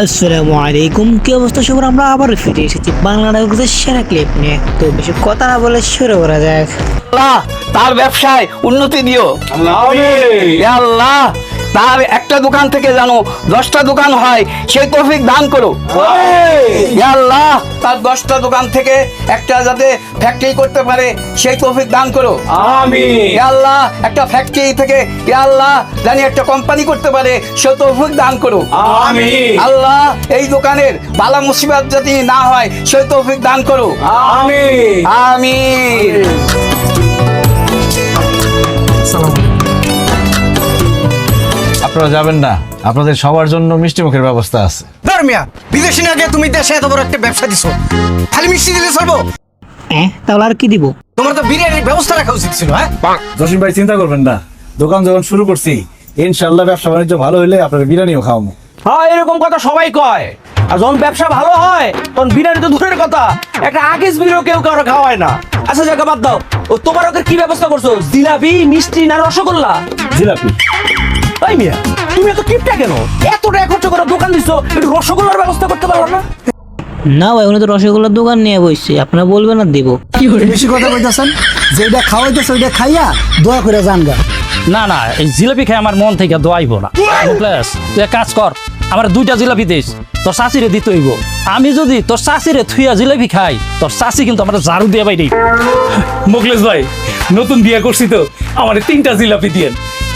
আসসালামু আলাইকুম, কি অবস্থা সবার? আমরা আবার ফিরে এসেছি বাংলা নায়কদের সেরা ক্লিপ নিয়ে। তো বেশি কথা না বলে শুরু করা যাক। আল্লাহ তার ব্যবসায় উন্নতি দিও। হে আল্লাহ তার একটা দোকান থেকে জানো 10টা দোকান হয় সেই তৌফিক দান করো। হে আল্লাহ তার 10টা দোকান থেকে একটা যাতে ফ্যাক্টরি করতে পারে সেই তৌফিক দান করো। আমিন। হে আল্লাহ একটা ফ্যাক্টরি থেকে হে আল্লাহ জানি একটা কোম্পানি করতে পারে সেই তৌফিক দান করো। আমিন। আল্লাহ এই দোকানের বালা মুসিবত যদি না হয় সেই তৌফিক দান করো। আমিন। আমিন। আপনারা যাবেন না, আপনাদের সবার জন্য মিষ্টি মুখের ব্যবস্থা আছে। ধর্মিয়া বিদেশি না গিয়ে তুমি দেশে এত বড় একটা ব্যবসা দিছো, খালি মিষ্টি দিলে চলবো? তাহলে আর কি দিব? তোমার তো বিরিয়ানির ব্যবস্থা রাখা উচিত ছিল। হ্যাঁ জসিম ভাই চিন্তা করবেন না, দোকান যখন শুরু করছি ইনশাআল্লাহ ব্যবসা বাণিজ্য ভালো হইলে আপনাদের বিরিয়ানিও খাওয়াবো। হ্যাঁ, এরকম কথা সবাই কয়। আর যখন ব্যবসা ভালো হয় তখন বিরিয়ানি তো দূরের কথা, একটা আগেজ বিরিও কেউ কারো খাওয়ায় না। আচ্ছা জায়গা বাদ দাও, ও তোমার ওকে কি ব্যবস্থা করছো? জিলাপি, মিষ্টি না রসগোল্লা? জিলাপি। তাই মিয়া তুমি এত কিপটা কেন? এত টাকা খরচ করে দোকান দিছো, একটু রসগোল্লার ব্যবস্থা করতে পারো না? না ভাই, উনি তো রসগোল্লার দোকান নিয়ে বসছে, আপনারা বলবেন না দিব। বেশি কথা কইতাছেন, যেটা খাওয়াইতেছে ওইটা খাইয়া দোয়া করে জানগা। না না, এই জিলাপি খাই আমার মন থেকে দোয়াইব না। মুখলেস, তুই এক কাজ কর, আমার 2টা জিলাপি দিস, তোর চাষিরে দিতে হইব। আমি যদি তোর চাষিরে থুইয়া জিলাপি খাই, তোর চাষি কিন্তু আমার ঝাড়ু দিয়ে বাইরে। মুখলেস ভাই, নতুন বিয়ে করছি তো আমার 3টা জিলাপি দিয়েন,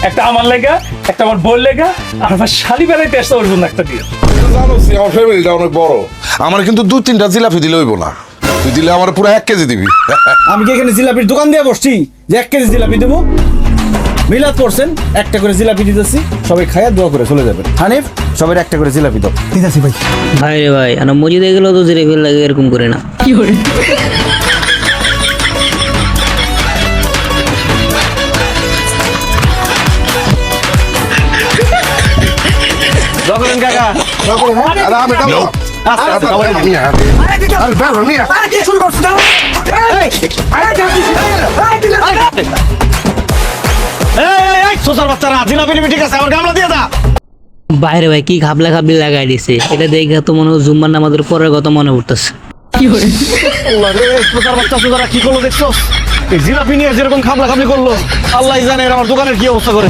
একটা আমার লেগা, একটা আমার বোন লেগা, আর আমার শালি বেড়াইতে আসতে ওর জন্য একটা দিয়ে। জানোস আমার ফ্যামিলিটা অনেক বড়, আমার কিন্তু 2-3টা জিলাপি দিলে হইব না, তুই দিলে আমার পুরো 1 কেজি দিবি। আমি কি এখানে জিলাপির দোকান দিয়ে বসছি যে 1 কেজি জিলাপি দেবো? মিলাদ করছেন, একটা করে জিলাপি দিতেছি, সবাই খাইয়া দোয়া করে চলে যাবেন। হানিফ, সবাই একটা করে জিলাপি দাও। ঠিক আছে ভাই। ভাই রে ভাই, আর মসজিদে গেলেও তো জিলাপি লাগে, এরকম করে না। রকলেন কাকা, আরে আমি যাবো। আরে বাবা, নিয়ে আয়। আরে বাবা, নিয়ে আয়। আরে কি শুরু করছো দাও? সোসার বাচ্চারা জিলাপি নিবি, ঠিক আছে, আমার গামলা দিয়ে দা। বাইরে ভাই কি খাবলা খাবলি লাগাই দিছে, এটা দেখে তো মনে হয় জুম্মার নামাজের পরের কথা মনে পড়তেছে। আল্লাহ রে, সোসার বাচ্চা সোসারা কি করলো দেখছো? এই জিলাপি নিয়ে যেরকম খাবলা খাবলি করলো, আল্লাহ জানে এর আমার দোকানের কি অবস্থা করে।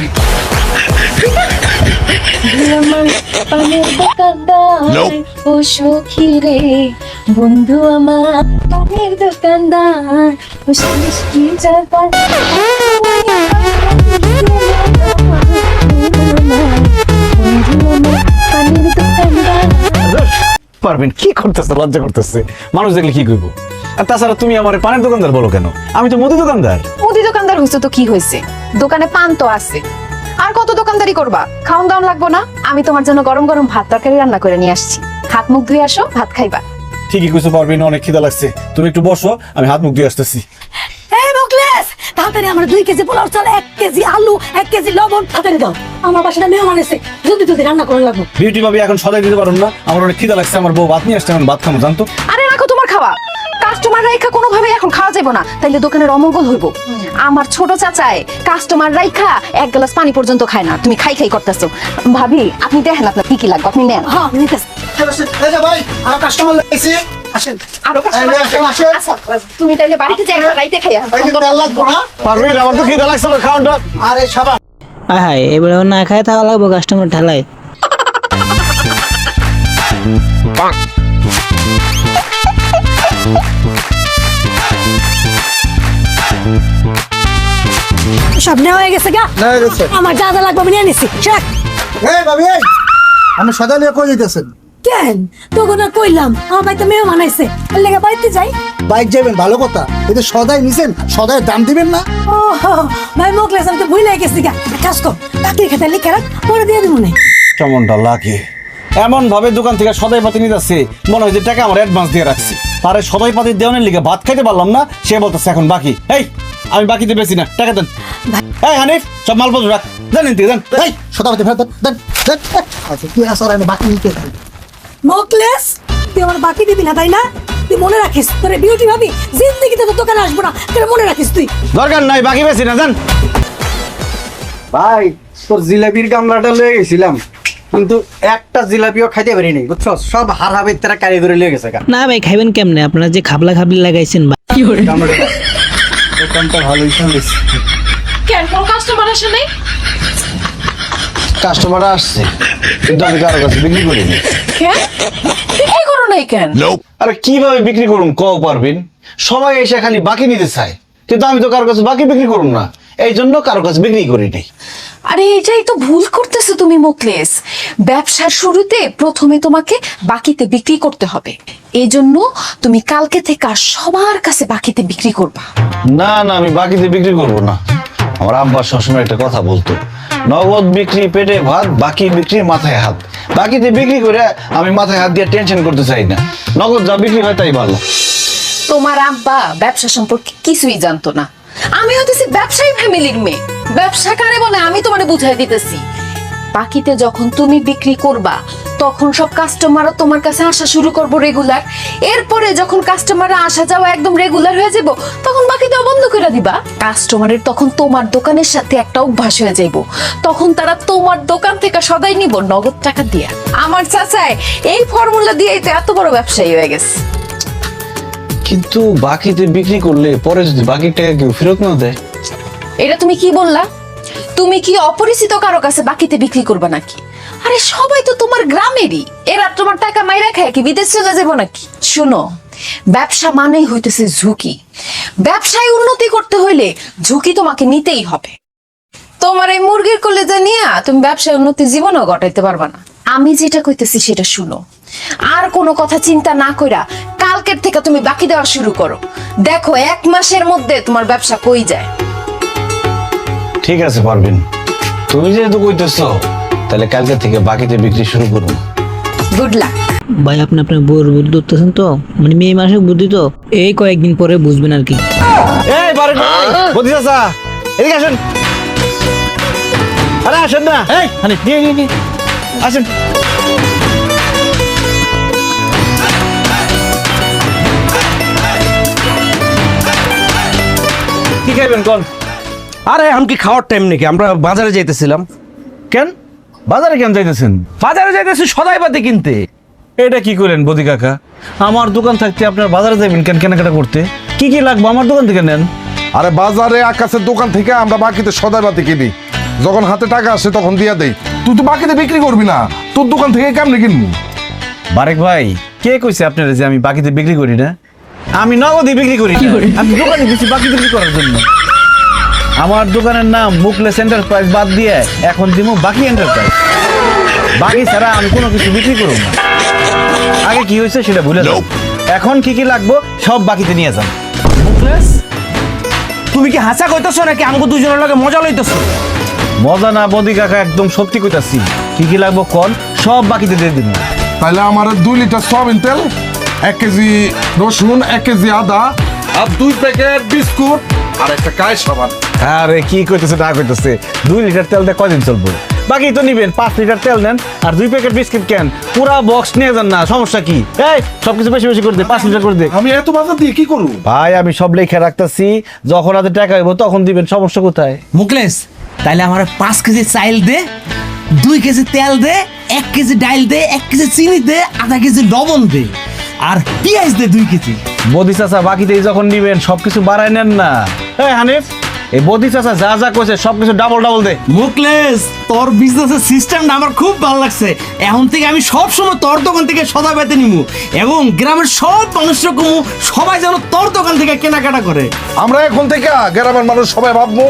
ও সখী রে বন্ধু আমার পানের দোকানদার, ও সৃষ্টি জগৎ পানের দোকানদার। পারবেন কি করতেছে, লজ্জা করতেছে, মানুষ দেখলে কি করবো? আর তাছাড়া তুমি আমার পানের দোকানদার বলো কেন? আমি তো মুদি দোকানদার। মুদি দোকানদার হইছে তো কি হয়েছে, দোকানে পান তো আছে। আর কত দোকানদারি করবা? খাওন দাওন লাগবো না? আমি তোমার জন্য গরম গরম ভাত তরকারি রান্না করে নিয়ে আসছি, হাত মুখ ধুয়ে আসো, ভাত খাইবা। ঠিকই কিছু পারবেন, অনেক খিদা লাগছে, তুমি একটু বসো, আমি হাত মুখ দিয়ে আসতেছি। এই মুখলেস, তাড়াতাড়ি আমার 2 কেজি পোলাও চাল, 1 কেজি আলু, 1 কেজি লবণ তাড়াতাড়ি দাও। আমার বাসাটা মেহমান এসে, জলদি জলদি রান্না করে লাগবো। বিউটি ভাবি এখন সদাই দিতে পারুন না, আমার অনেক খিদা লাগছে, আমার বউ ভাত নিয়ে আসছে, আমি ভাত খাবো জানতো। আরে রাখো তোমার খাওয়া, কাস্টমার রাইখা কোনোভাবে এখন খাওয়া যাবে না, তাইলে দোকানের অমঙ্গল হইব। আমার ছোট চাচায় কাস্টমার রাইখা 1 গ্লাস পানি পর্যন্ত খায় না, তুমি খাই খাই করতেছো। ভাবি আপনি দেখেন আপনার কি কি লাগবে, আপনি নেন। হ্যাঁ নিতেছি। এই যে ভাই, আমার কাস্টমার লাগছে, আসেন। আরো customer আসে। আচ্ছা, তুমি তাইলে বাড়িতে যাই, রাইতে খাইয়া। এই যে তেল লাগবো না? পারবেন, আমার তো খিদা লাগছে, খাওয়াটা। আরে সাবাস। হ্যাঁ, এবারে না খায় থাকা লাগবো, কাস্টমার ঠেলায়। সব নেওয়া হয়ে গেছে গা, আমার যা যা লাগবে আমি নিয়ে নিছি। শেখ এই ভাবি, এই আপনি সদা নিয়ে কই যাইতেছেন? কেন তখন আর কইলাম আমার বাড়িতে মেহমান আইছে, এর লেগে বাড়িতে যাই। বাইক যাবেন ভালো কথা, কিন্তু সদাই নিছেন, সদাই দাম দিবেন না? ও ভাই মুখলেস, আমি তো ভুলে গেছি গা। কাজ কর, বাকির খেতে লিখে রাখ, পরে দিয়ে দিব না। কেমনটা লাগে এমন ভাবে দোকান থেকে সদাই পাতি নিতে আসছে, মনে হয় যে টাকা আমার অ্যাডভান্স দিয়ে রাখছি, তারে সদাই পাতি দেওয়ানের লিগে ভাত খাইতে পারলাম না, সে বলতেছে এখন বাকি। এই আমি বাকিতে বেশি না, টাকা দেন। এই হানিফ, সব মালপত্র রাখ, দেন এনতে দেন। এই সদাপাতি ফেরত দেন, দেন। আচ্ছা তুই আসর, আমি বাকি নিতে আসি। মুখলেস, তুই আমার বাকি দিবি না তাই না? তুই মনে রাখিস, তোর বিউটি ভাবি জিন্দেগিতে তো দোকানে আসবো না, তোর মনে রাখিস তুই। দরকার নাই, বাকি বেশি না, দেন। ভাই তোর জিলাপির গামলাটা লয়ে গেছিলাম, কিন্তু একটা জিলাপিও খাইতে পারি নাই বুঝছো, সব হারাবে তারা কারিগরি লেগে গেছে গা। না ভাই খাইবেন কেমনে, আপনারা যে খাবলা খাবলি লাগাইছেন বা দোকানটা ভালোই চলেছে। কেন কোন কাস্টমার আসে নাই? কাস্টমার আসছে কিন্তু আমি কারো কাছে বিক্রি করিনি। কেন বিক্রি করো নাই কেন? আরে কিভাবে বিক্রি করুন কও পারবেন? সবাই এসে খালি বাকি নিতে চায়, কিন্তু আমি তো কারো কাছে বাকি বিক্রি করুন না, এই জন্য কারো কাছে বিক্রি করিনি। আরে এটাই তো ভুল করতেছো তুমি মুকলেশ। ব্যবসার শুরুতে প্রথমে তোমাকে বাকিতে বিক্রি করতে হবে, এই জন্য তুমি কালকে থেকে সবার কাছে বাকিতে বিক্রি করবা। না না, আমি বাকিতে বিক্রি করব না। আমার আব্বা সবসময় একটা কথা বলতো, নগদ বিক্রি পেটে ভাত, বাকি বিক্রি মাথায় হাত। বাকিতে বিক্রি করে আমি মাথায় হাত দিয়ে টেনশন করতে চাই না, নগদ যা বিক্রি হয় তাই ভালো। তোমার আব্বা ব্যবসা সম্পর্কে কিছুই জানতো না। আমি হতেছি ব্যবসায়ী ফ্যামিলির মেয়ে, ব্যবসা কারে বলে আমি তোমারে বুঝাই দিতেছি। বাকিতে যখন তুমি বিক্রি করবা তখন সব কাস্টমারও তোমার কাছে আসা শুরু করবো রেগুলার। এরপরে যখন কাস্টমাররা আসা যাওয়া একদম রেগুলার হয়ে যাব তখন বাকিটাও বন্ধ করে দিবা। কাস্টমারের তখন তোমার দোকানের সাথে একটা অভ্যাস হয়ে যাইব, তখন তারা তোমার দোকান থেকে সদাই নিব নগদ টাকা দিয়া। আমার চাচাই এই ফর্মুলা দিয়েই তো এত বড় ব্যবসায়ী হয়ে গেছে। কিন্তু বাকিতে বিক্রি করলে পরে যদি বাকি টাকা কেউ ফেরত না দেয়? এটা তুমি কি বললা? তুমি কি অপরিচিত কারো কাছে বাকিতে বিক্রি করবে নাকি? আরে সবাই তো তোমার গ্রামেরই, এরা তোমার টাকা মাইরা খায় কি বিদেশ চলে যাবো নাকি? শুনো, ব্যবসা মানেই হইতেছে ঝুঁকি। ব্যবসায় উন্নতি করতে হইলে ঝুঁকি তোমাকে নিতেই হবে। তোমার এই মুরগির কলেজা নিয়ে তুমি ব্যবসায় উন্নতি জীবনও ঘটাইতে পারবা না। আমি যেটা কইতেছি সেটা শুনো, আর কোনো কথা চিন্তা না কইরা কালকের থেকে তুমি বাকি দেওয়া শুরু করো। দেখো 1 মাসের মধ্যে তোমার ব্যবসা কই যায়। ঠিক আছে পারবেন, তুমি যেহেতু কইতেছো তাহলে কালকে থেকে বাকিতে বিক্রি শুরু করুন। Good luck. ভাই আপনি আপনার বউর বুদ্ধি ধরতেছেন তো, মানে মেয়ে মানুষের বুদ্ধি তো, এই কয়েকদিন পরে বুঝবেন আর কি। এই পারেন বদি চাচা, এদিকে আসেন। আরে আসেন না, এই হানি নিয়ে আসেন। কি খাইবেন কোন? আরে এখন কি খাওয়ার টাইম নাকি? আমরা বাজারে যাইতেছিলাম। কেন বাজারে কেন যাইতেছেন? বাজারে যাইতেছি সদাই পাতি কিনতে। এটা কি করেন বদি কাকা? আমার দোকান থাকতে আপনার বাজারে যাবেন কেন কেনাকাটা করতে? কি কি লাগবে আমার দোকান থেকে নেন। আরে বাজারে আকাশের দোকান থেকে আমরা বাকিতে সদাই বাতি কিনি, যখন হাতে টাকা আসে তখন দিয়া দেই। তুই তো বাকিতে বিক্রি করবি না, তোর দোকান থেকে কেমনে কিনবি? বারেক ভাই, কে কইছে আপনারা যে আমি বাকিতে বিক্রি করি না? আমি নগদে বিক্রি করি না। আমি দোকানে গেছি বাকি বিক্রি করার জন্য। আমার দোকানের নাম মুকলেস এন্টারপ্রাইজ বাদ দিয়ে এখন দিব বাকি এন্টারপ্রাইজ। বাকি ছাড়া আমি কোনো কিছু বিক্রি করব না। আগে কি হয়েছে সেটা ভুলে যাও, এখন কি কি লাগবে সব বাকিতে নিয়ে যান। মুকলেশ, তুমি কি হাসা কইতেছো নাকি আমাকে দুজনের লগে মজা লইতেছো? মজা না বদি কাকা, একদম সত্যি কইতাছি। কি কি লাগবে কোন সব বাকিতে দিয়ে দিন। তাহলে আমার 2 লিটার সয়াবিন তেল, 1 কেজি রসুন, 1 কেজি আদা, আর 2 প্যাকেট বিস্কুট, আর একটা কায় সাবান। আরে কি কইতেছে না কইতেছে, 2 লিটার তেল দিয়ে কয়দিন চলবো? বাকি তো নিবেন 5 লিটার তেল নেন আর 2 প্যাকেট বিস্কিট কেন, পুরা বক্স নিয়ে যান না, সমস্যা কি? এই সবকিছু বেশি বেশি করে দে, 5 লিটার করে দে। আমি এত বাজার দিয়ে কি করব ভাই? আমি সব লেখা রাখতাছি, যখন হাতে টাকা হইব তখন দিবেন, সমস্যা কোথায়? মুকলেশ, তাইলে আমার 5 কেজি চাইল দে, 2 কেজি তেল দে, 1 কেজি ডাইল দে, 1 কেজি চিনি দে, আধা কেজি লবণ দে, আর পেঁয়াজ দে 2 কেজি। বদি চাচা বাকিতে যখন নিবেন সবকিছু বাড়াই নেন না। এই হানিফ, এই বদি চাচা যা যা কইছে সবকিছু ডাবল ডাবল দে। মুকলেশ, তোর বিজনেসের সিস্টেমটা আমার খুব ভালো লাগছে। এখন থেকে আমি সব সময় তোর দোকান থেকে সদা পেতে নিবো এবং গ্রামের সব মানুষরা কমু, সবাই যেন তোর দোকান থেকে কেনাকাটা করে। আমরা এখন থেকে গ্রামের মানুষ সবাই ভাববো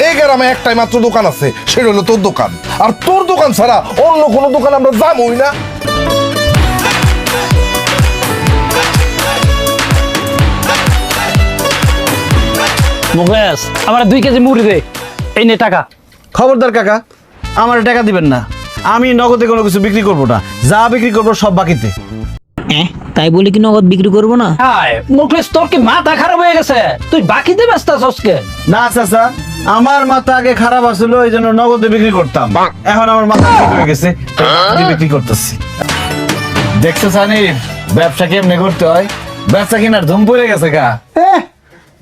এই গ্রামে একটাই মাত্র দোকান আছে, সেটা হলো তোর দোকান। আর তোর দোকান ছাড়া অন্য কোনো দোকান আমরা যাবোই না। মুকেশ, আমার 2 কেজি মুড়ি দে, এই নে টাকা। খবরদার কাকা, আমার টাকা দিবেন না। আমি নগদে কোনো কিছু বিক্রি করব না, যা বিক্রি করব সব বাকিতে। তাই বলি কি নগদ বিক্রি করবো না? হায় মুকেশ, তোর কি মাথা খারাপ হয়ে গেছে? তুই বাকিতে ব্যস্ত আছিস কে? না চাচা, আমার মাথা আগে খারাপ আছিল, এই জন্য নগদে বিক্রি করতাম। এখন আমার মাথা ঠিক হয়ে গেছে, তাই বাকিতে বিক্রি করতেছি। দেখছো সানির, ব্যবসা কেমনে করতে হয়? ব্যবসা কিনার ধুম পড়ে গেছে গা।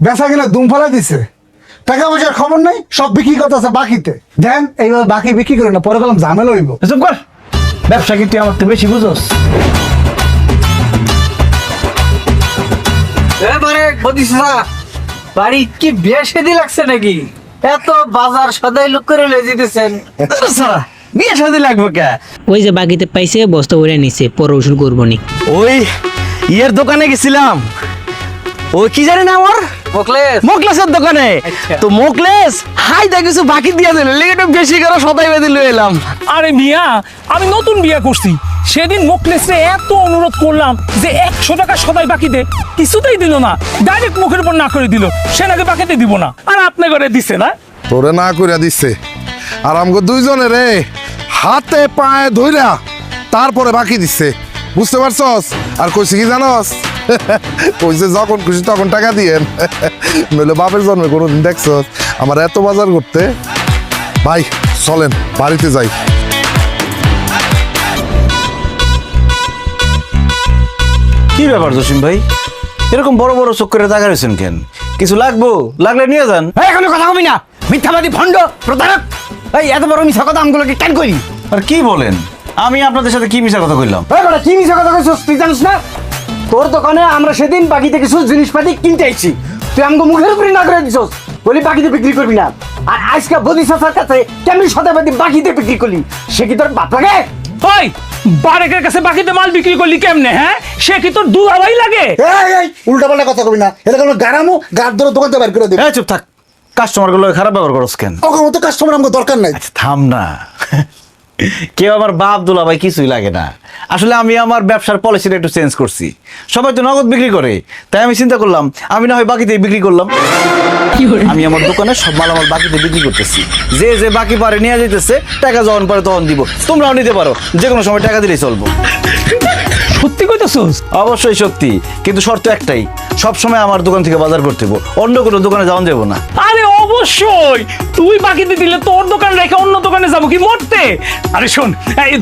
বেচা কিনা দুম ফেলা দিছে, টাকা পয়সার খবর নাই, সব বিক্রি করতেছে বাকিতে। দেন এইভাবে বাকি বিক্রি করে না, পরে গেলাম ঝামেলা হইব। চুপ কর, ব্যবসা কি তুই আমার তো বেশি বুঝোস? এবারে বদিসা বাড়ি কি বিয়ে শাদী লাগছে নাকি? এত বাজার সদাই লোক করে লয়ে যেতেছেন। বিয়ে শাদী লাগবে কে? ওই যে বাকিতে পাইছে বস্তা করে নিছে, পরে ওষুধ করবো নি। ওই ইয়ের দোকানে গেছিলাম, ওই কি জানি না আমার মোকলেস মোকলেসের দোকানে। তো মোকলেস হাই দা কিছু বাকি দিয়ে দিল, লেগে বেশি করে সদাই বেঁধে লয়ে এলাম। আরে মিয়া, আমি নতুন বিয়ে করছি, সেদিন মোকলেসে এত অনুরোধ করলাম যে 100 টাকা সদাই বাকি দে, কিছুতেই দিল না, ডাইরেক্ট মুখের উপর না করে দিল, সে নাকি বাকিতে দিব না, আর আপনি করে দিছে না। তোরে না কইরা দিচ্ছে, আর আমগো দুইজনে রে হাতে পায়ে ধইরা তারপরে বাকি দিচ্ছে, বুঝতে পারছস? আর কইছে কি জানস? কইছে যখন খুশি তখন টাকা দিয়েন। নইলে বাপের জন্মে কোনোদিন দেখছস আমার এত বাজার করতে? ভাই চলেন বাড়িতে যাই। কি ব্যাপার জসিম ভাই, এরকম বড় বড় চোখ করে তাকা রয়েছেন কেন? কিছু লাগবো, লাগলে নিয়ে যান। এখনো কথা কবি না, মিথ্যাবাদী ভণ্ড প্রতারক। এই এত বড় মিথ্যা কথা আমগুলোকে কেন করি? আর কি বলেন, আমি আপনাদের সাথে কি মিশা কথা কইলাম? কি মিথ্যা কথা কইছস তুই জানিস না? তোর দোকানে আমরা সেদিন বাকিতে কিছু জিনিসপাতি কিনতে আইছি, তুই আমগো মুখের উপরে না করে দিছস, বলি বাকিতে বিক্রি করবি না। আর আজকে বদিসার কাছে কেমনি সদাবাদী বাকিতে বিক্রি করলি, সে কি তোর বাপ লাগে? ওই বারেকের কাছে বাকিতে মাল বিক্রি করলি কেমনে? হ্যাঁ, সে কি তোর দুলাভাই লাগে? উল্টা পাল্টা কথা কবি না, এটা কোনো গারামো গার ধরে দোকান থেকে বের করে দিবি। এই চুপ থাক, কাস্টমার গুলো খারাপ ব্যবহার করস কেন? ওকে মতো কাস্টমার আমাকে দরকার নাই। আচ্ছা থাম না, কেউ আমার বাপ দুলাভাই কিছুই লাগে না। আসলে আমি আমার ব্যবসার পলিসিটা একটু চেঞ্জ করছি, সবাই তো নগদ বিক্রি করে, তাই আমি চিন্তা করলাম আমি না হয় বাকিতে বিক্রি করলাম। আমি আমার দোকানে সব মালামাল বাকিতে বিক্রি করতেছি, যে যে বাকি পারে নিয়ে যেতেছে, টাকা যখন পারে তখন দিব, তোমরাও নিতে পারো, যে কোনো সময় টাকা দিলেই চলবো। সত্যি কইতেছস? অবশ্যই সত্যি, কিন্তু শর্ত একটাই, সব সময় আমার দোকান থেকে বাজার করতে হবো, অন্য কোনো দোকানে যাওয়া যাবো না। আরে অবশ্যই, তুই বাকিতে দিলে তোর দোকান রেখে অন্য দোকানে যাবো কি মরতে? আরে শোন,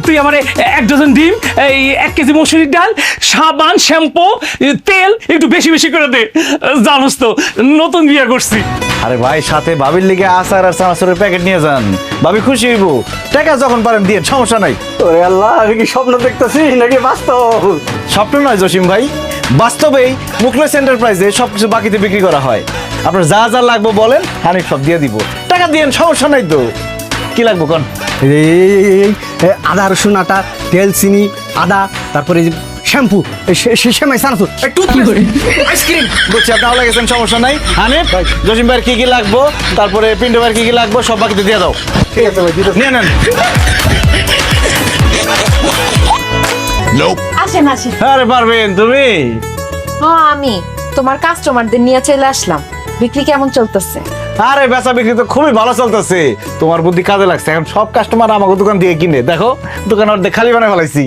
তুই আমারে 1 ডজন ডিম, এই 1 কেজি মসুরির ডাল, সাবান, শ্যাম্পু, তেল একটু বেশি বেশি করে দে। জানোস তো নতুন বিয়ে করছি। আরে ভাই, সাথে ভাবির লিগে আচার আর চানাচুরের প্যাকেট নিয়ে যান, ভাবি খুশি হইব। টাকা যখন পারেন দিয়ে, সমস্যা নাই। ওরে আল্লাহ, আমি কি স্বপ্ন দেখতেছি নাকি বাস্তব? স্বপ্ন নয় জসিম ভাই, বাস্তবেই মুকলেস এন্টারপ্রাইজে সবকিছু বাকিতে বিক্রি করা হয়। আপনার যা যা লাগবে বলেন, আমি সব দিয়ে দিব, টাকা দিয়েন, সমস্যা নাই তো। কি লাগবে কোন? আদা রসুন আটা, তেল, চিনি, আদা, তারপরে শ্যাম্পু, শ্যামাই সানাসুর, আইসক্রিম। বুঝছি, আপনার লাগেছেন, সমস্যা নাই। হানিফ, জসিম ভাইয়ের কি কি লাগবো, তারপরে পিন্টু ভাইয়ের কি কি লাগবো, সব বাকিতে দিয়ে দাও। ঠিক আছে ভাই, নিয়ে নেন। আসেন আসেন। আরে পারবেন তুমি? হ্যাঁ, আমি তোমার কাস্টমারদের নিয়ে চলে আসলাম। বিক্রি কেমন চলতেছে? আরে বেচা বিক্রি তো খুবই ভালো চলতেছে, তোমার বুদ্ধি কাজে লাগছে। এখন সব কাস্টমার আমাকে দোকান দিয়ে কিনে, দেখো দোকান অর্ধেক খালি বানায় ফেলাইছি।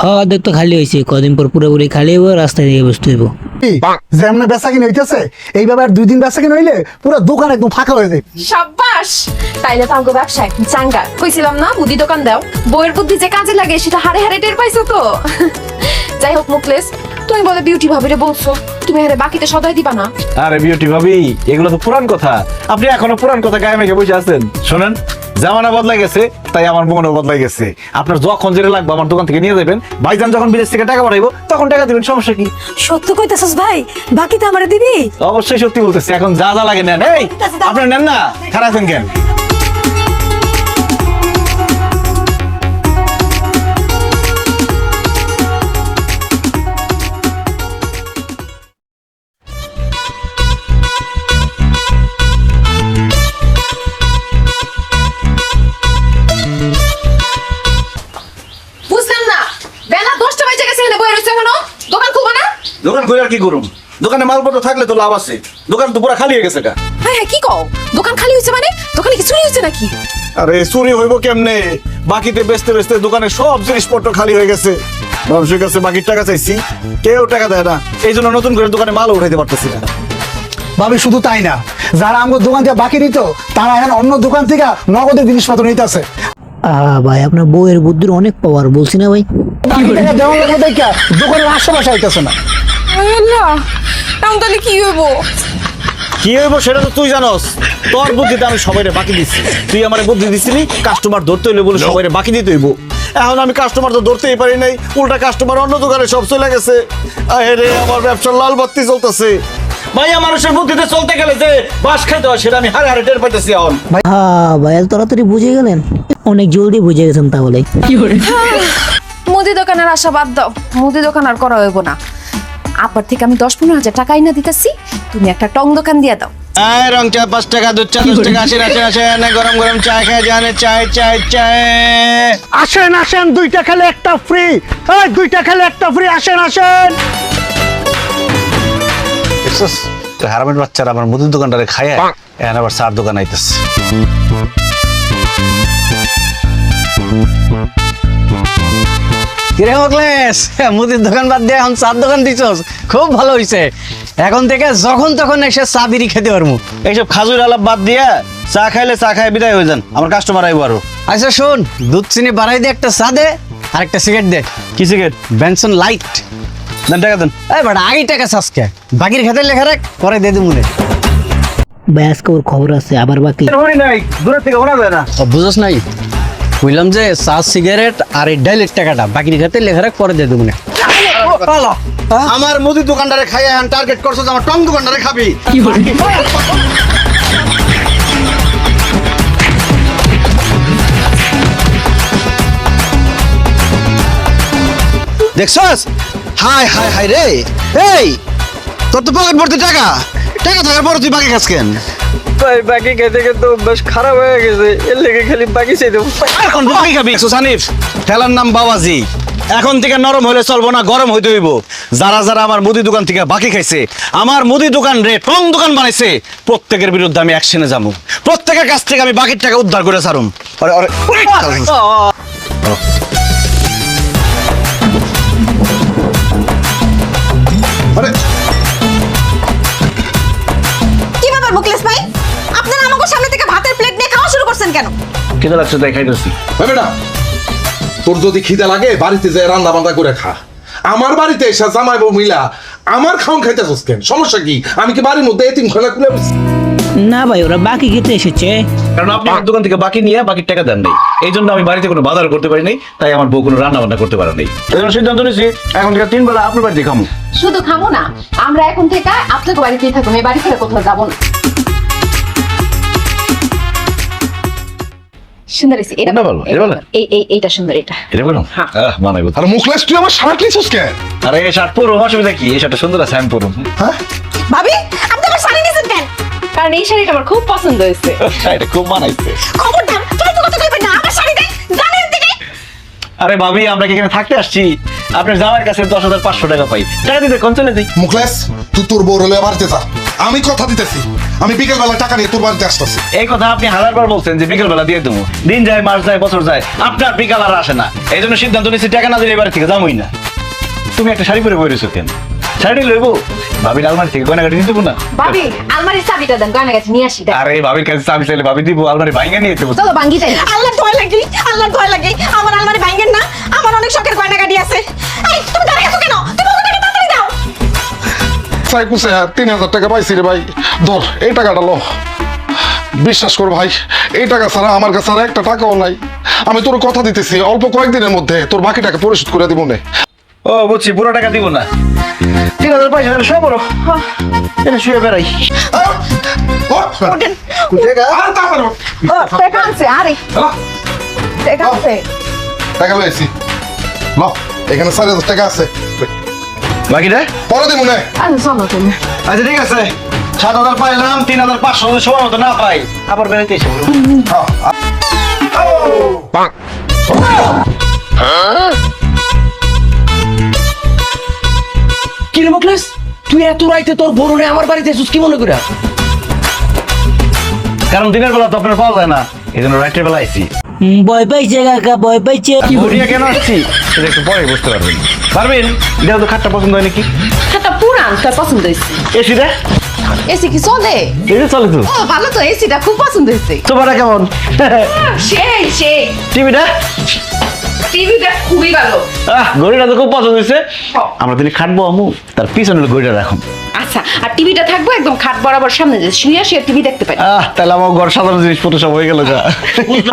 হ্যাঁ, অর্ধেক তো খালি হয়েছে, কদিন পর পুরোপুরি খালি হইব, রাস্তায় দিয়ে বসতে হইব। যেমন বেচা কিনে হইতেছে, এইভাবে আর 2 দিন বেচা কিনে হইলে পুরো দোকান একদম ফাঁকা হয়ে যায়। সাব্বাস, তাইলে তো আমাকে ব্যবসায় চাঙ্গা। কইছিলাম না বুদ্ধি দোকান দাও, বইয়ের বুদ্ধি যে কাজে লাগে সেটা হারে হারে টের পাইছো তো। যাই হোক মুকলেস, তুমি বলে বিউটি ভাবিরে বলছো তুমি হারে বাকিতে সদাই দিবা না। আরে বিউটি ভাবি, এগুলো তো পুরান কথা, আপনি এখনো পুরান কথা গায়ে মেখে বসে আছেন। শোনেন, জামানা বদলাই গেছে, তাই আমার মনও বদলাই গেছে। আপনার যখন যেটা লাগবে আমার দোকান থেকে নিয়ে যাবেন, ভাইজান যখন বিদেশ থেকে টাকা পাঠাইবো তখন টাকা দিবেন, সমস্যা কি? সত্য কইতেছস ভাই, বাকিতে আমারে দিবি? অবশ্যই সত্যি বলতেছি, এখন যা যা লাগে নেন। এই আপনার নেন না, খারাপ আছেন কেন? বুঝলাম না, বেলা 10টা বাজে গেছে, এখানে বইয়ে রইছো কেন? দোকান খুলবা না? দোকান খুলে আর কি করুম? দোকানে মালপত্র থাকলে তো লাভ আছে, দোকান তো পুরো খালি হয়ে গেছে। হ্যাঁ হ্যাঁ, কি কও? দোকান খালি হয়েছে মানে? দোকানে কি চুরি হয়েছে নাকি? আরে চুরি হইব কেমনে, বাকিতে বেচতে বেচতে দোকানে সব জিনিসপত্র খালি হয়ে গেছে। মানুষের কাছে বাকির টাকা চাইছি, কেউ টাকা দেয় না, এই জন্য নতুন করে দোকানে মাল উঠাইতে পারতেছি না। ভাবি শুধু তাই না, যারা আমাকে দোকান থেকে বাকি নিত, তারা এখন অন্য দোকান থেকে নগদের জিনিসপত্র নিতেছে। ভাই, আপনার বউয়ের বুদ্ধির অনেক পাওয়ার, বলছি না ভাই? দেওয়ার লাগবে দেখা দোকানের আশেপাশে আইতেছে না। তাহলে কি হইব? কি হইব সেটা তো তুই জানোস, তোর বুদ্ধিতে আমি সবাইরে বাকি দিচ্ছি। তুই আমার বুদ্ধি দিছিলি কাস্টমার ধরতে হইলে বলে সবাইরে বাকি দিতে হইব। এখন আমি কাস্টমার তো ধরতেই পারি নাই, উল্টা কাস্টমার অন্য দোকানে সব চলে গেছে। আরে আমার ব্যবসার লাল বাতি জ্বলতেছে। ভাইয়া মানুষের বুদ্ধিতে চলতে গেলে যে বাস খাইতে হয় সেটা আমি হারে হারে টের পাইতেছি এখন। হ্যাঁ ভাই এত তাড়াতাড়ি বুঝে গেলেন, অনেক জলদি বুঝে গেছেন তাহলে। মুদি দোকানের আশা বাদ দাও, মুদি দোকান আর করা হইব না। আপার থেকে আমি 10-15 হাজার টাকা আইনা দিতেছি, তুমি একটা টং দোকান দিয়ে দাও। রং চা 5 টাকা, দুধ চা 10 টাকা, আসেন গরম গরম চা খেয়ে যান। চাই চাই চাই আসেন আসেন, 2টা খেলে একটা ফ্রি। এই 2টা খেলে একটা ফ্রি, আসেন আসেন। হারামের বাচ্চারা আমার মুদির দোকানটারে খায়, এখন আবার চার দোকান আইতেছে। কিরে মোকলেশ, মুদির দোকান বাদ দিয়ে এখন চার দোকান দিছস, খুব ভালো হইছে। এখন থেকে যখন তখন এসে চা বিড়ি খেতে পারবো। এইসব খাজুর আলাপ বাদ দিয়ে চা খাইলে চা খাই বিদায় হয়ে যান, আমার কাস্টমার আইবো আরো। আচ্ছা শোন, দুধ চিনি বাড়াই দিয়ে একটা চা দে আর একটা সিগারেট দে। কি সিগারেট? Benson light. দেন টাকা দেন। এই বাড়া আগে টাকা চাষকে, বাকির খাতে লেখা রাখ, পরে দিয়ে দিমুনে। ভাই আজকে ওর খবর আছে, আবার বাকি। নাই দূরের থেকে ওনা যায় না। বুঝছ নাই, বললাম যে চা সিগারেট আর এই ডাইলের টাকাটা বাকির খাতে লেখা রাখ, পরে দিয়ে দিমুনে। আমার মুদির দোকানটারে খাই এখন টার্গেট করছো, আমার টং দোকানটারে খাবি। দেখছস? হাই হাই হাই রে, এই তোর তো পকেট ভর্তি টাকা, টাকা থাকার পর তুই বাকি খাস কেন? ভাই বাকি খেতে খেতে অভ্যাস খারাপ হয়ে গেছে, এর লেগে খালি বাকি চাই দেবো। এখন বাকি খাবি সুসানিফ, ঠেলার নাম বাবাজি। এখন থেকে নরম হলে চলবো না, গরম হইতে হইব। যারা যারা আমার মুদি দোকান থেকে বাকি খাইছে, আমার মুদি দোকান রে টং দোকান বানাইছে, প্রত্যেকের বিরুদ্ধে আমি অ্যাকশনে যাবো। প্রত্যেকের কাছ থেকে আমি বাকির টাকা উদ্ধার করে ছাড়ুম। আরে আরে আরে কি ব্যাপার মুকলেশ ভাই, আপনারা আমাকে সামনে থেকে ভাতের প্লেট নিয়ে খাওয়া শুরু করছেন কেন? কেন লাগছে তাই খাইতেছি। বেটা, তোর যদি খিদে লাগে বাড়িতে যায় রান্না বান্না করে খা। আমার বাড়িতে এসে জামাই বউ মিলা আমার খাওন খাইতেছস কেন? সমস্যা কি? আমি কি বাড়ির মধ্যে এতিম খানা খুলে বসছি? না ভাই ওরা বাকি খেতে এসেছে। কারণ আপনি আমার দোকান থেকে বাকি নিয়ে বাকির টাকা দেন নাই, এই জন্য আমি বাড়িতে কোনো বাজার করতে পারি নাই, তাই আমার বউ কোনো রান্না বান্না করতে পারে নাই। এই জন্য সিদ্ধান্ত নিয়েছি এখন থেকে 3 বেলা আপনার বাড়িতে খামু। শুধু খামো না, আমরা এখন থেকে আপনাকে বাড়িতেই থাকবো, এই বাড়ি ছেড়ে কোথাও যাবো না। সুন্দর হয়েছে, এটা এটা ভালো, এটা ভালো। এইটা সুন্দর, এটা এটা বলুন মানাইবো। আর মুখলেস তুই আমার শার্ট নিছিস কেন? আরে এই শার্ট পরো, অসুবিধা কি? এই শার্টটা সুন্দর আছে, আমি পরুম। হ্যাঁ ভাবি আপনি আমার শাড়ি নিয়েছেন কেন? কারণ এই শাড়িটা আমার খুব পছন্দ হয়েছে। এটা খুব মানাইছে। খবরদার তুমি তো কথা কইবেন না, আমার শাড়ি দেন জানেন দিকে। আরে ভাবি, আমরা কি এখানে থাকতে আসছি? আপনার জামাইয়ের কাছে 10,500 টাকা পাই, টাকা দিতে কোন চলে যাই। মুখলেস তুই তোর বউ হলে বাড়িতে যা, আমি কথা দিতেছি আমি বিকেল বেলা টাকা নিয়ে তোর বাড়িতে আসতেছি। এই কথা আপনি হাজারবার বলছেন যে বিকেল বেলা দিয়ে দেবো, দিন যায় মাস যায় বছর যায়, আপনার বিকাল আর আসে না। এই জন্য সিদ্ধান্ত নিয়েছি টাকা না দিলে এবার থেকে যাবোই না। তুমি একটা শাড়ি পরে বইরেছো কেন? শাড়ি লইবো? ভাবির আলমারি থেকে গয়নাগাটি নিতে না? ভাবি আলমারির চাবিটা দেন, গয়না গাছ নিয়ে আসি। আরে ভাবির কাছে চাবি চাইলে ভাবি দিব, আলমারি ভাঙা নিয়ে দেবো। চলো ভাঙ্গি যাই। আল্লাহ ভয় লাগে, আল্লাহ ভয় লাগে, আমার আলমারি ভাঙেন না, আমার অনেক শখের গয়না গাড়ি আছে। এই তুমি দাঁড়িয়ে আছো কেন? তুমি ওকে তাড়াতাড়ি দাও। চাই কুসে 3,000 টাকা পাইছি রে ভাই, ধর এই টাকাটা লো। বিশ্বাস কর ভাই, এই টাকা ছাড়া আমার কাছে আর একটা টাকাও নাই। আমি তোর কথা দিতেছি অল্প কয়েকদিনের মধ্যে তোর বাকি টাকা পরিশোধ করে দিব না। ও বুঝছি, পুরো টাকা দিব না। 3,000 পয়সা শুয়ে পড়ো, এটা শুয়ে বেড়াই। টাকা আছে, আরে টাকা আছে। টাকা লইছি ল, এখানে 4,000 টাকা আছে, বাকিটা পরে দিব না। আচ্ছা চলো তুমি। আচ্ছা ঠিক আছে, 7,000 পাইলাম, 3,500 যদি সময় মতো না পাই আবার বেড়াইতে এসে বলবো। কি রে মুকলেশ, তুই এত রাইতে তোর বড়রে আমার বাড়িতে এসেছিস কি মনে করে? কারণ দিনের বেলা তো আপনার পাওয়া যায় না, এই জন্য রাতের বেলা আইছি। ভয় পাইছে কাকা, ভয় পাইছে। ঘুরিয়ে কেন আসছি সেটা একটু পরে বুঝতে পারবেন। পারবেন? এটা তো খাটটা পছন্দ হয় নাকি? একটা পুরান তার পছন্দ হয়েছে। এসি দে, এসি কি চলে? এটা চলে তো। ও ভালো তো, এসিটা খুব পছন্দ হয়েছে। সোফাটা কেমন? সেই সেই। টিভিটা? টিভি দেখ খুবই ভালো। গড়িটা তো খুব পছন্দ হয়েছে। আমরা তিনি খাটবো আমু, তার পিছনে গড়িটা রাখুন। আচ্ছা, আর টিভিটা থাকবো একদম খাট বরাবর সামনে, যে শুয়ে শুয়ে টিভি দেখতে পারি। তাহলে আমার ঘর সাধারণ জিনিসপত্র সব হয়ে গেল যা।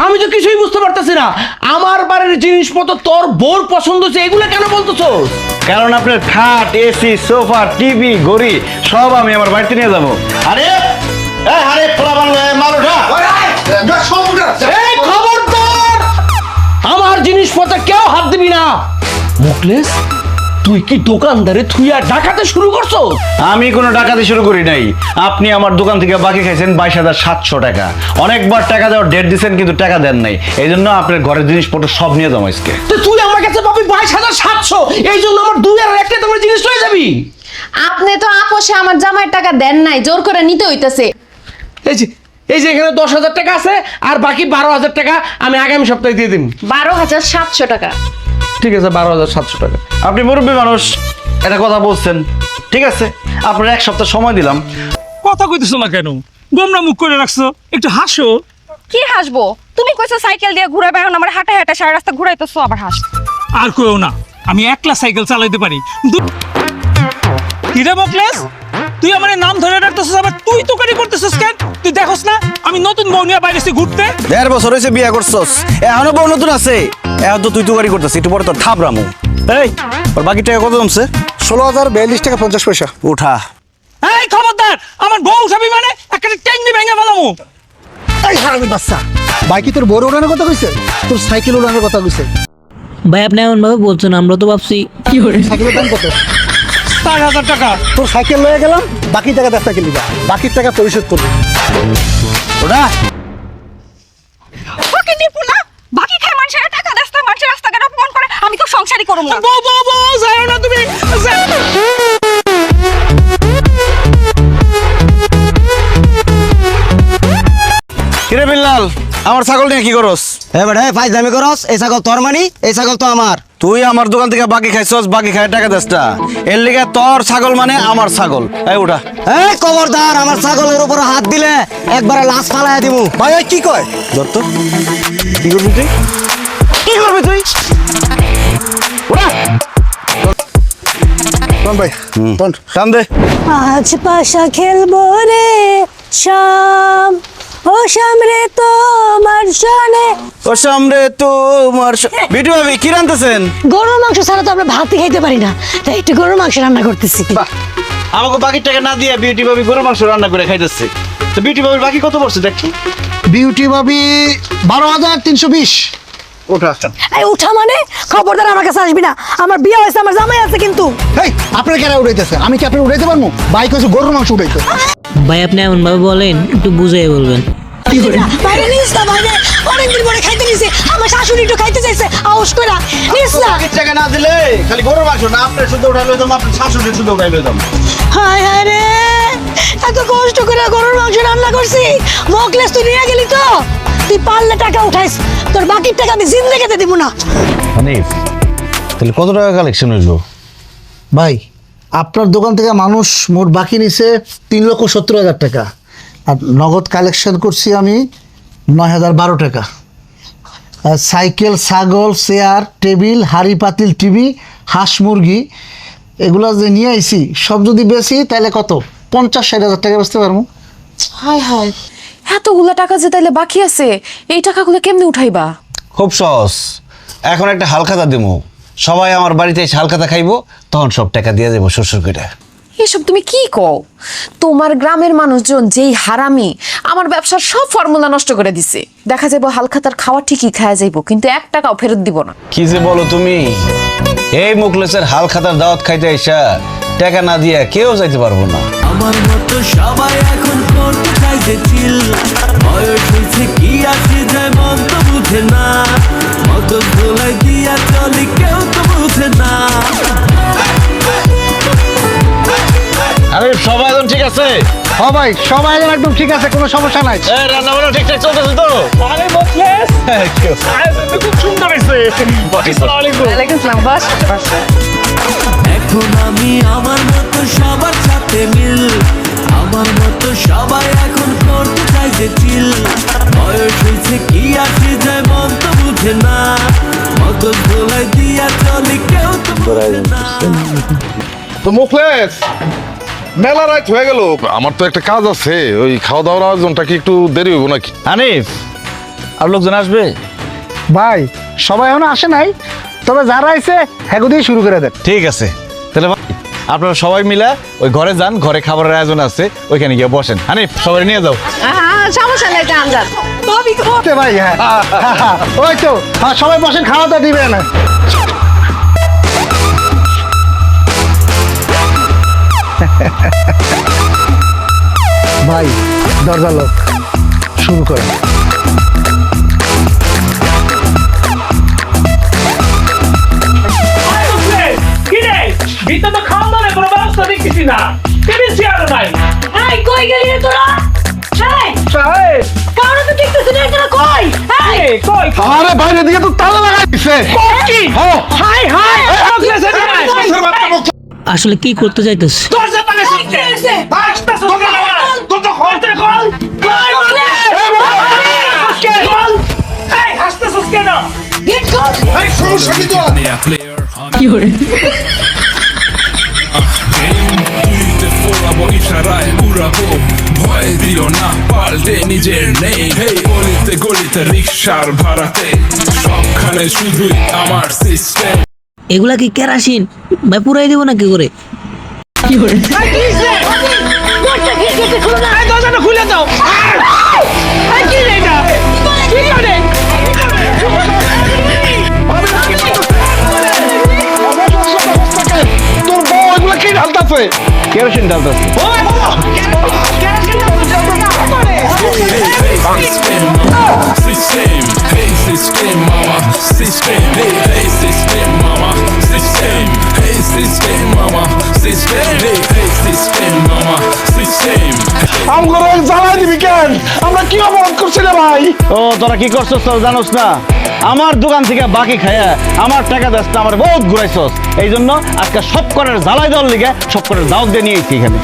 আমি তো কিছুই বুঝতে পারতেছি না, আমার বাড়ির জিনিসপত্র তোর বোর পছন্দ হচ্ছে, এগুলো কেন বলতেছো? কারণ আপনার খাট, এসি, সোফা, টিভি, ঘড়ি সব আমি আমার বাড়িতে নিয়ে যাবো। আরে আরে পোলাপান মাল ওঠা। এই খবরদার, আমার জিনিসপত্র কেউ হাত দিবি না। মুকলেশ, তুই কি দোকানদারে থুইয়া ডাকাতে শুরু করছো? আমি কোনো ডাকাতি শুরু করি নাই। আপনি আমার দোকান থেকে বাকি খাইছেন 22,700 টাকা। অনেকবার টাকা দেওয়ার ডেট দিচ্ছেন কিন্তু টাকা দেন নাই, এই জন্য আপনার ঘরের জিনিসপত্র সব নিয়ে যাবো আজকে। তো তুই আমার কাছে পাবি 22,700, এই জন্য আমার 2 আর 1 তোমার জিনিস লয়ে যাবি? আপনি তো আপোষে আমার জামাইয়ের টাকা দেন নাই, জোর করে নিতে হইতেছে। এই যে এখানে 10,000 টাকা আছে, আর বাকি 12,000 টাকা আমি আগামী সপ্তাহে দিয়ে দিন। 12,700 টাকা। ঠিক আছে, 12,700 টাকা। আপনি মুরব্বী মানুষ, এটা কথা বলছেন, ঠিক আছে, আপনার 1 সপ্তাহ সময় দিলাম। কথা কইতেছো না কেন? গোমরা মুখ করে রাখছো, একটু হাসো। কি হাসবো? তুমি কইছো সাইকেল দিয়ে ঘুরাবে, এখন আমার হাঁটা হাঁটা সারা রাস্তা ঘুরাইতেছো, আবার হাস। আর কইও না, আমি একলা সাইকেল চালাইতে পারি। কিরে মুকলেশ, তুই আমার নাম ধরে রাখতেছিস, আবার তুই তোকারি করতেছিস কেন? তুই দেখোস না আমি নতুন বউ নিয়ে বাইরে ঘুরতে? 1.5 বছর হয়েছে বিয়ে করছস, এখনো বউ নতুন আছে, এখন তো তুই তুকারি করতেছিস, একটু পরে তো থাপরামু। এই ওর বাকি টাকা কত জমছে? 16,042 টাকা 50 পয়সা। উঠা। এই খবরদার, আমার বউ উঠাবি মানে একটা টেঙ্গি ভেঙে ফেলামু। এই হারামি বাচ্চা, বাইকে তোর বড় ওড়ানোর কথা কইছে, তোর সাইকেল ওড়ানোর কথা কইছে। ভাই আপনি এমন ভাবে বলছেন, আমরা তো ভাবছি কি করে সাইকেলের দাম কত? 7,000 টাকা। তোর সাইকেল লয়ে গেলাম, বাকি টাকা 10 টাকা নিবা, বাকির টাকা পরিশোধ করবি। ওটা ওকে নিপুলা, বাকি খায় মানুষের টাকা দেস্তা, মানুষের রাস্তাঘাট অপমান করে, আমি তো সংসারই করব না। বউ বউ বউ যাও না তুমি। কিরে বিল্লাল, আমার ছাগল নিয়ে কি করস? এবারে ফাইজলামি করস, এই ছাগল তোর মানি, এই ছাগল তো আমার। তুই আমার দোকান থেকে বাকি খাইছস, বাকি খাই টাকা দেসটা, এর লিগে তোর ছাগল মানে আমার ছাগল। এই উঠা। এই খবরদার, আমার ছাগলের উপর হাত দিলে একবারে লাশ ফালাইয়া দিমু। ভাই ওই কি কয়? দত্ত কি করবি তুই? কি করবি তুই? উঠা। টন ভাই, টন টান দে। আজ পাশা খেলবো রে শাম, ও শাম রে তোমার শোনে। ও সামনে তোমার বিটু ভাবি কি রান্তেছেন? গরুর মাংস ছাড়া তো আমরা ভাতই খাইতে পারি না, তাই একটু গরুর মাংস রান্না করতেছি। আমাকে বাকি টাকা না দিয়ে বিউটি ভাবি গরুর মাংস রান্না করে খাইতেছে। তো বিউটি ভাবির বাকি কত পড়ছে দেখি? বিউটি ভাবি 12,320। ওঠা। এই উঠা মানে? খবরদার আমার কাছে আসবি না, আমার বিয়ে হয়েছে, আমার জামাই আছে কিন্তু। এই আপনার কেন উড়াইতেছে? আমি কি আপনার উড়াইতে পারবো? বাইক হচ্ছে গরুর মাংস উড়াইতে। ভাই আপনি এমন ভাবে বলেন, একটু বুঝিয়ে বলবেন। বাইরে নিস না, বাইরে অনেকদিন পরে খাইতে নিছে, আমার শাশুড়ি একটু খাইতে চাইছে, আউস কইরা নিস না। বাকি টাকা না দিলে খালি গরুর মাংস না, আপনি শুধু উঠাই লইতাম, আপনার শাশুড়ি শুধু উঠাই লইতাম। হায় হায় রে, এত কষ্ট করে গরুর মাংস রান্না করছি, মুকলেশ তুই নিয়ে গেলি তো, তুই পারলে টাকা উঠাইস, তোর বাকির টাকা আমি জিন্দেগিতে দিব না। হানিফ, তাহলে কত টাকা কালেকশন হইলো? ভাই আপনার দোকান থেকে মানুষ মোট বাকি নিছে 3,70,000 টাকা, আর নগদ কালেকশন করছি আমি 9,012 টাকা। আর সাইকেল, ছাগল, চেয়ার, টেবিল, হাড়ি পাতিল, টিভি, হাঁস মুরগি এগুলো যে নিয়ে আইছি সব যদি বেশি তাহলে কত 50-60,000 টাকা বেচতে পারবো। হায় হায়, এতগুলা টাকা যে তাইলে বাকি আছে, এই টাকাগুলো কেমনে উঠাইবা? খুব সহজ, এখন একটা হালখাতা দিমু, সবাই আমার বাড়িতে এসে হালখাতা খাইবো, তখন সব টাকা দিয়ে দেবো শ্বশুর করে। এসব তুমি কি কও? তোমার গ্রামের মানুষজন যেই হারামি, আমার ব্যবসার সব ফর্মুলা নষ্ট করে দিছে। দেখা যাবো হালখাতার খাওয়া ঠিকই খাওয়া যাইবো, কিন্তু 1 টাকাও ফেরত দিব না। কি যে বলো তুমি? এই মুখলেসের হালখাতার দাওয়াত খাইতে আইসা টাকা না দিয়া কেউ যাইতে পারবো না। আমার মতো সবাই এখন করতে চাইছে চিল, বয়স হয়েছে কি আছে যায় মন তো বুঝে না, মত ধোলাই দিয়া চলি কেউ তো বুঝে না। আরে সবাই এখন ঠিক আছে? হ্যাঁ ভাই, সবাই একদম ঠিক আছে, কোনো সমস্যা নাই। রান্না বান্না ঠিকঠাক চলতেছে তো? আরে মুকলেশ, আয়োজনটা খুব সুন্দর হয়েছে। আসসালামু আলাইকুম। ওয়ালাইকুম আসসালাম, বস। এখন আমি আমার মতো সবার সাথে মিল, আমার মতো সবাই এখন করতে চাইছে চিল, বয়স হয়েছে কি আছে যায় মন তো বুঝে না, মতো ধোলাই দিয়া চলি কেউ তো বোঝে না। তো মুখলেস মেলা রাত হয়ে গেল, আমার তো একটা কাজ আছে, ওই খাওয়া দাওয়ার আয়োজনটা কি একটু দেরি হইব নাকি? হানিফ আর লোকজন আসবে? ভাই সবাই এখনো আসে নাই, তবে যারা আইছে হ্যাঁ দিয়ে শুরু করে দেন। ঠিক আছে, তাহলে ভাই আপনারা সবাই মিলে ওই ঘরে যান, ঘরে খাবারের আয়োজন আছে, ওইখানে গিয়ে বসেন। হানিফ সবাই নিয়ে যাও। সমস্যা নাই, যান যান। ভাই হ্যাঁ ওই তো সবাই বসেন, খাওয়া দাওয়া দিবে না। ভাই দরজা লোক শুরু করেন। কি রে ভিতরে তো খাওয়া দাওয়ার কোনো ব্যবস্থা দেখতেছি না, টেবিল চেয়ার নাই। এই কই গেলি রে তোরা? এই কারো তো দেখতেছ না, তোরা কই? এই কই আরে বাইরে দিকে তো তালা লাগাই দিছে। কি হাই হাই আসলে কি করতে চাইতেছ? তোর সাথে আসছে আসছে তোর তো করতে কল এই হাসতেছস কেন? গেট কর। এই সমস্যা কি তো? কি করে? ইশারায় উড়াবো, ভয় দিও না, পাল্টে নিজের নেই। হেই গলিতে গলিতে রিক্সার ভাড়াতে সবখানে শুধুই আমার সিস্টেম। এগুলা কি কেরাসিন? ভাই পুরাই দেবো না কি করে? কি করে? দরজা গেট খুলো না। এই দরজাটা খুলে দাও। এই কি রে এটা? কি করে? তোর বউ এগুলা কি ঢালতাছে? Kerosene ঢালতেছে। System, hey system mama, system, hey system mama, system, hey system mama, system, hey system mama, system. আমগরে জ্বালাই দিবি কেন? আমরা কি অপরাধ করছি রে ভাই? ও তোরা কি করছস তোর জানোস না? আমার দোকান থেকে বাকি খায়া আমার টাকা দাস না, আমার বহুত ঘুরাইছস। এই জন্য আজকে সব করার জ্বালাই দেওয়ার লিগে সব করার দাওয়াত দিয়ে নিয়ে এসেছি এখানে।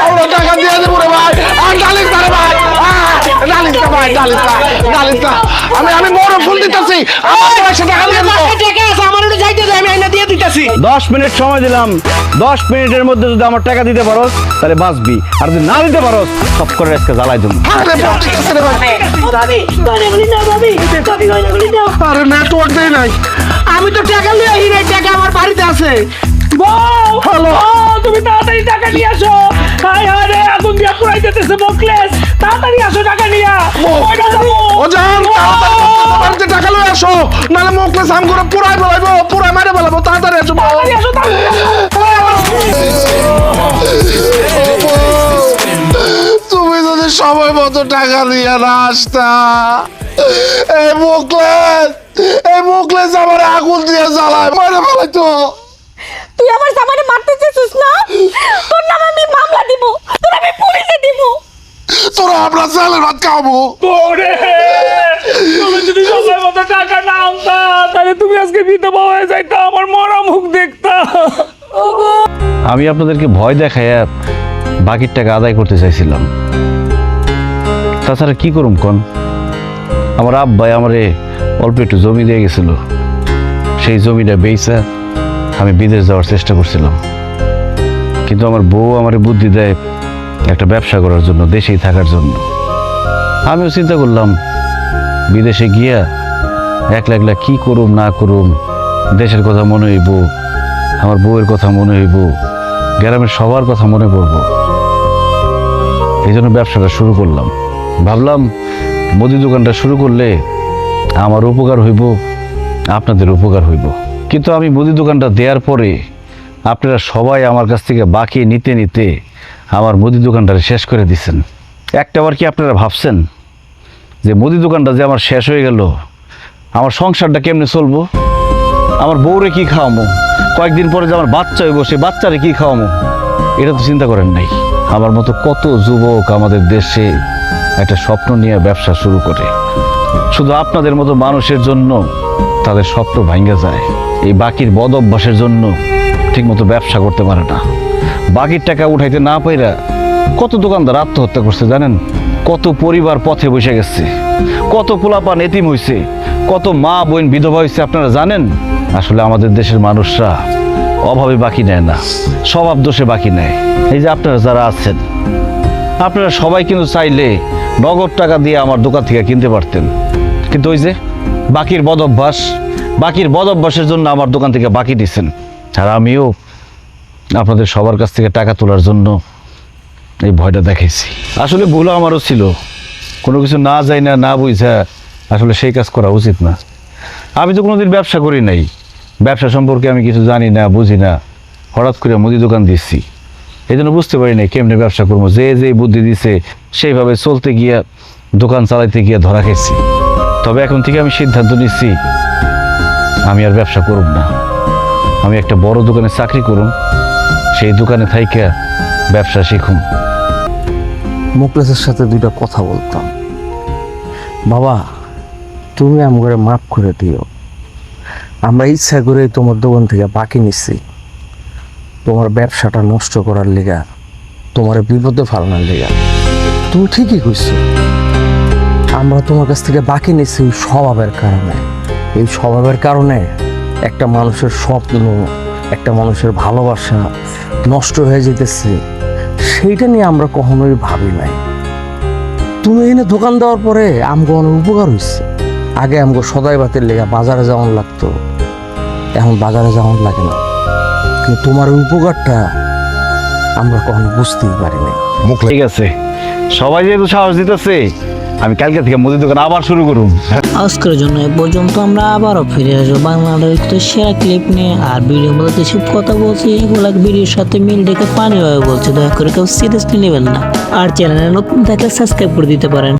আমরা টাকা দিয়ে দেবো রে ভাই। আর ডালিস না রে ভাই, ডালিস না ভাই, ডালিস না, ডালিস না। আমি বড় ফুল দিতেছি, আমার 100 টাকা দিয়ে দেবো। 10 মিনিট সময় দিলাম, 10 মিনিটের মধ্যে যদি আমার টাকা দিতে পারোস তাহলে বাঁচবি, আর যদি না দিতে পারোস সব করে আজকে জ্বালাই দেবো। আরে বল ঠিক আছে রে ভাই। ভাবি গনে বলি না, ভাবি ভাবি গনে বলি না। আরে নেটওয়ার্ক দেই নাই। আমি তো টাকা নিয়ে আই নাই, টাকা আমার বাড়িতে আছে। বউ হ্যালো, তুমি তাড়াতাড়ি টাকা নিয়ে আসো। হাই হাই রে, আগুন দিয়া পুরাই দিতেছে মুখলেস, তাড়াতাড়ি আসো টাকা নিয়া। ওইটা যাবো। ও জান, তাড়াতাড়ি টাকা লয়ে আসো, নালে মুখলেস আমগরে পুরাই বলাইবো, পুরাই মারে বলাবো। তাড়াতাড়ি আসো, তাড়াতাড়ি আসো, তুমি যদি সময় মতো টাকা দিয়ে না আসতা, এই মুখলেস আমার আগুন দিয়ে জ্বালায় মারে ফেলাইতো। তুই আমার জামাইরে মারতে চাইছিস না? তোর নামে আমি মামলা দিব, তোর আমি পুলিশে দিব। তোরা আমরা চালের ভাত খাবো। ওরে তুমি যদি সময় মতো টাকা না আনতা, তাহলে তুমি আজকে বিধবা হয়ে যাইতা, আমার মরা মুখ দেখতা। আমি আপনাদেরকে ভয় দেখাইয়া বাকির টাকা আদায় করতে চাইছিলাম, তাছাড়া কি করুম কোন? আমার আব্বাই আমারে অল্প একটু জমি দিয়ে গেছিল, সেই জমিটা বেচা আমি বিদেশ যাওয়ার চেষ্টা করছিলাম, কিন্তু আমার বউ আমারে বুদ্ধি দেয় একটা ব্যবসা করার জন্য, দেশেই থাকার জন্য। আমিও চিন্তা করলাম বিদেশে গিয়া একলা একলা কি করুম না করুম, দেশের কথা মনে হইব, আমার বউয়ের কথা মনে হইব, গ্রামের সবার কথা মনে পড়ব। এই জন্য ব্যবসাটা শুরু করলাম। ভাবলাম মুদি দোকানটা শুরু করলে আমার উপকার হইব, আপনাদের উপকার হইব। কিন্তু আমি মুদি দোকানটা দেওয়ার পরে আপনারা সবাই আমার কাছ থেকে বাকি নিতে নিতে আমার মুদি দোকানটা শেষ করে দিচ্ছেন। একটাবার কি আপনারা ভাবছেন যে মুদি দোকানটা যে আমার শেষ হয়ে গেল, আমার সংসারটা কেমনে চলবো? আমার বউরে কি খাওয়ামো? কয়েকদিন পরে যে আমার বাচ্চা হইব, সে বাচ্চারে কি খাওয়ামো? এটা তো চিন্তা করেন নাই। আমার মতো কত যুবক আমাদের দেশে একটা স্বপ্ন নিয়ে ব্যবসা শুরু করে, শুধু আপনাদের মতো মানুষের জন্য তাদের স্বপ্ন ভাঙ্গা যায়। এই বাকির বদ অভ্যাসের জন্য ঠিকমতো ব্যবসা করতে পারে না। বাকির টাকা উঠাইতে না পাইরা কত দোকানদার আত্মহত্যা করছে জানেন? কত পরিবার পথে বসে গেছে, কত পোলাপান এতিম হইছে, কত মা বোন বিধবা হয়েছে আপনারা জানেন? আসলে আমাদের দেশের মানুষরা অভাবে বাকি নেয় না, স্বভাব দোষে বাকি নেয়। এই যে আপনারা যারা আছেন, আপনারা সবাই কিন্তু চাইলে নগদ টাকা দিয়ে আমার দোকান থেকে কিনতে পারতেন, কিন্তু ওই যে বাকির বদভ্যাসের জন্য আমার দোকান থেকে বাকি দিচ্ছেন। আর আমিও আপনাদের সবার কাছ থেকে টাকা তোলার জন্য এই ভয়টা দেখাইছি। আসলে ভুল আমারও ছিল, কোনো কিছু না যাই না বুঝা আসলে সেই কাজ করা উচিত না। আমি তো কোনোদিন ব্যবসা করি নাই, ব্যবসা সম্পর্কে আমি কিছু জানি না বুঝি না, হঠাৎ করে মুদি দোকান দিচ্ছি, এই জন্য বুঝতে পারি নাই কেমনে ব্যবসা করবো। যে বুদ্ধি দিছে সেইভাবে চলতে গিয়া দোকান চালাইতে গিয়া ধরা খেয়েছি। তবে এখন থেকে আমি সিদ্ধান্ত নিচ্ছি আমি আর ব্যবসা করব না, আমি একটা বড় দোকানে চাকরি করুম, সেই দোকানে থাইকা ব্যবসা শিখুম। মুকলেসের সাথে দুইটা কথা বলতাম। বাবা, তুমি আমাকে মাফ করে দিও, আমরা ইচ্ছা করে তোমার দোকান থেকে বাকি নিচ্ছি, তোমার ব্যবসাটা নষ্ট করার লেগা, তোমার বিপদে ফালানোর লেগা। তুমি ঠিকই কইছো, আমরা তোমার কাছ থেকে বাকি নিচ্ছি ওই স্বভাবের কারণে। এই স্বভাবের কারণে একটা মানুষের স্বপ্ন, একটা মানুষের ভালোবাসা নষ্ট হয়ে যেতেছে, সেইটা নিয়ে আমরা কখনোই ভাবি নাই। তুমি এনে দোকান দেওয়ার পরে আমগো অনেক উপকার হয়েছে। আগে আমগো সদাই বাতির লেগা বাজারে যাওয়ান লাগতো, এখন বাজারে যাওয়ান লাগে না, কিন্তু তোমার ওই উপকারটা আমরা কখনো বুঝতেই পারিনি। ঠিক আছে, সবাই যেহেতু সাহস দিতেছে, আমি কালকে থেকে মুদি দোকান আবার শুরু করুন। আজকের জন্য এ পর্যন্ত, আমরা আবারও ফিরে আসবো বাংলাদেশের সেরা ক্লিপ নিয়ে। আর ভিডিওর মধ্যে যেসব কথা বলছি এগুলা ভিডিওর সাথে মিল রেখে পানি ভাবে বলছি, দয়া করে কেউ সিরিয়াসলি নেবেন না। আর চ্যানেলে নতুন থাকলে সাবস্ক্রাইব করে দিতে পারেন।